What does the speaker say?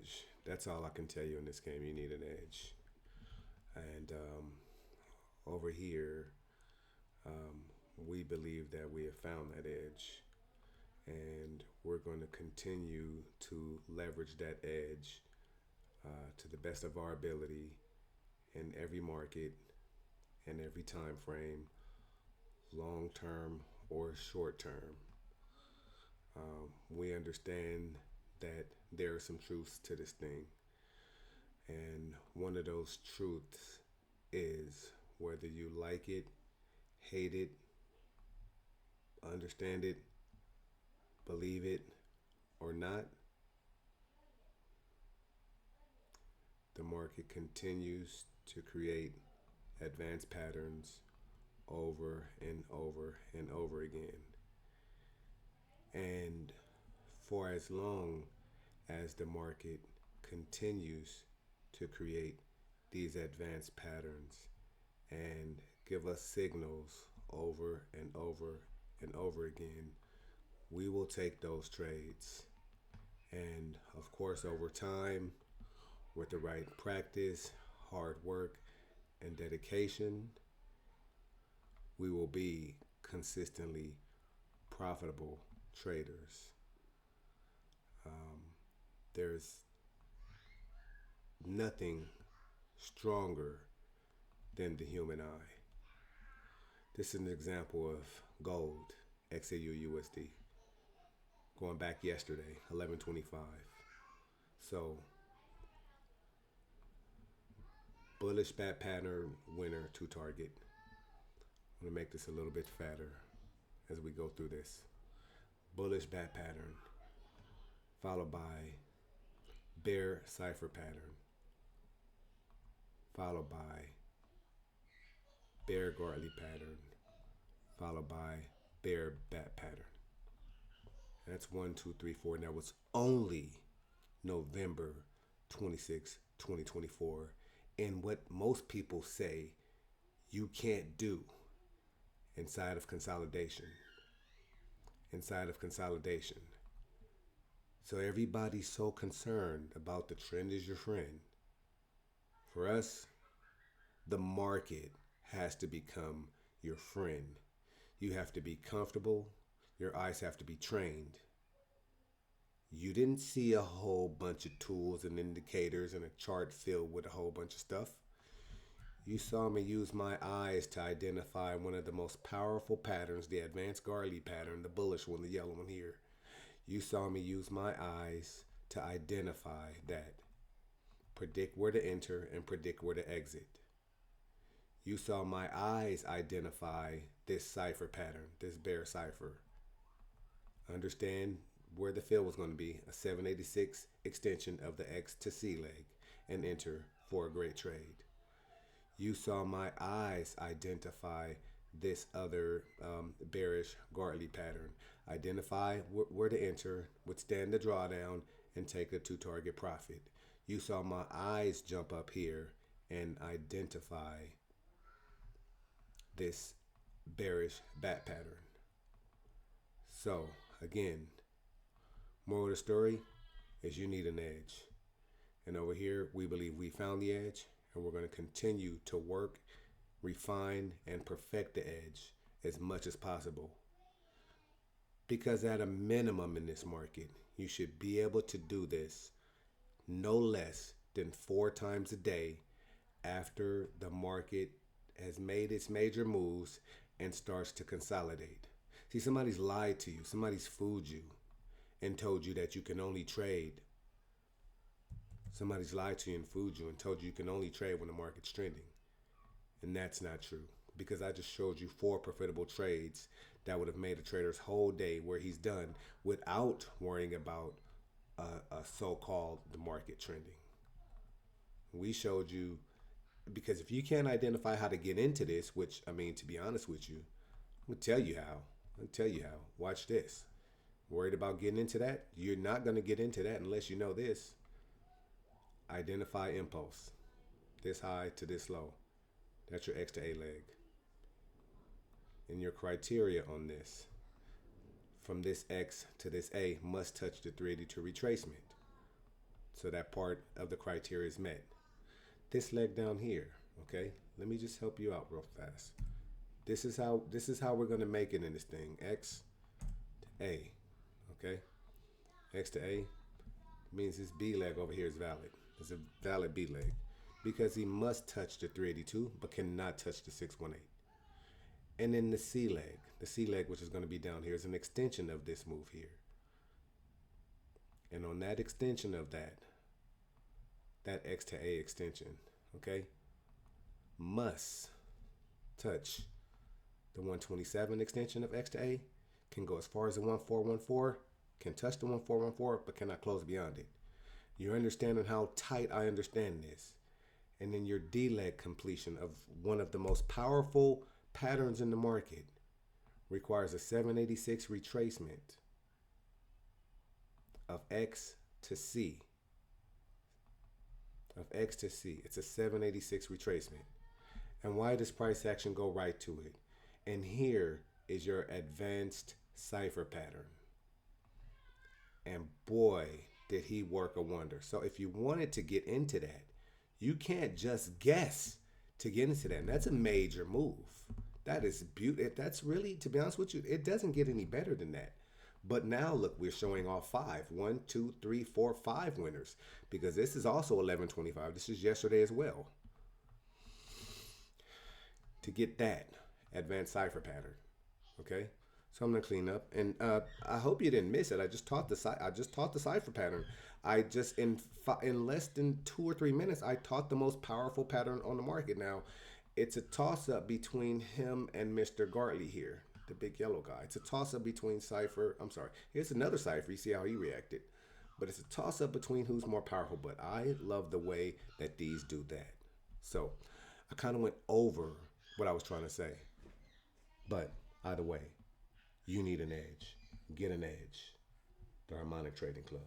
edge. That's all I can tell you in this game. You need an edge. And over here, um, we believe that we have found that edge. And we're going to continue to leverage that edge to the best of our ability in every market and every time frame, long term or short term. We understand that there are some truths to this thing. And one of those truths is whether you like it, hate it, understand it, believe it, or not, the market continues to create advanced patterns over and over and over again. And for as long as the market continues to create these advanced patterns and give us signals over and over and over again, we will take those trades. And of course, over time, with the right practice, hard work, and dedication, we will be consistently profitable traders. There's nothing stronger than the human eye. This is an example of gold, XAU USD, going back yesterday, 1125. So, bullish bat pattern winner to target. I'm going to make this a little bit fatter as we go through this. Bullish bat pattern, followed by bear cipher pattern, followed by bear Gartley pattern, followed by bear bat pattern. That's 1, 2, 3, 4. And that was only November 26, 2024. And what most people say you can't do inside of consolidation. Inside of consolidation. So everybody's so concerned about the trend is your friend. For us, the market has to become your friend. You have to be comfortable. Your eyes have to be trained. You didn't see a whole bunch of tools and indicators and a chart filled with a whole bunch of stuff. You saw me use my eyes to identify one of the most powerful patterns, the advanced Gartley pattern, the bullish one, the yellow one here. You saw me use my eyes to identify that. Predict where to enter and predict where to exit. You saw my eyes identify this cipher pattern, this bear cipher. Understand where the fill was going to be, a 786 extension of the X to C leg, and enter for a great trade. You saw my eyes identify this other bearish Gartley pattern. Identify where to enter, withstand the drawdown, and take a 2 target profit. You saw my eyes jump up here and identify this bearish bat pattern. So, again, moral of the story is you need an edge. And over here, we believe we found the edge, and we're going to continue to work, refine, and perfect the edge as much as possible. Because at a minimum in this market, you should be able to do this no less than 4 times a day after the market has made its major moves and starts to consolidate. See, somebody's lied to you, somebody's fooled you and told you that you can only trade. Somebody's lied to you and fooled you and told you can only trade when the market's trending. And that's not true, because I just showed you 4 profitable trades that would have made a trader's whole day where he's done without worrying about a so-called the market trending. We showed you, because if you can't identify how to get into this, which, I mean, to be honest with you, I'm going to tell you how. I'll tell you how. Watch this. Worried about getting into that? You're not going to get into that unless you know this. Identify impulse. This high to this low. That's your X to A leg. And your criteria on this, from this X to this A, must touch the 382 retracement. So that part of the criteria is met. This leg down here, okay? Let me just help you out real fast. This is how we're gonna make it in this thing. X to A. Okay? X to A means this B leg over here is valid. It's a valid B leg. Because he must touch the 382, but cannot touch the 618. And then the C leg, which is going to be down here, is an extension of this move here. And on that extension of that X to A extension, okay, must touch the 127 extension of X to A, can go as far as the 1414, can touch the 1414, but cannot close beyond it. You're understanding how tight I understand this. And then your D leg completion of one of the most powerful patterns in the market requires a 786 retracement of X to C. Of X to C. It's a 786 retracement. And why does price action go right to it? And here is your advanced cipher pattern. And boy, did he work a wonder. So if you wanted to get into that, you can't just guess to get into that. And that's a major move. That is beautiful. That's really, to be honest with you, it doesn't get any better than that. But now look, we're showing off 5. 1, 2, 3, 4, 5 winners. Because this is also 1125. This is yesterday as well. To get that advanced cipher pattern. Okay? So I'm gonna clean up, and I hope you didn't miss it. I just taught the cipher pattern. I just in less than 2 or 3 minutes, I taught the most powerful pattern on the market. Now, it's a toss up between him and Mr. Gartley here, the big yellow guy. It's a toss up between cipher. I'm sorry. Here's another cipher. You see how he reacted, but it's a toss up between who's more powerful. But I love the way that these do that. So I kind of went over what I was trying to say, but either way. You need an edge. Get an edge. The Harmonic Trading Club.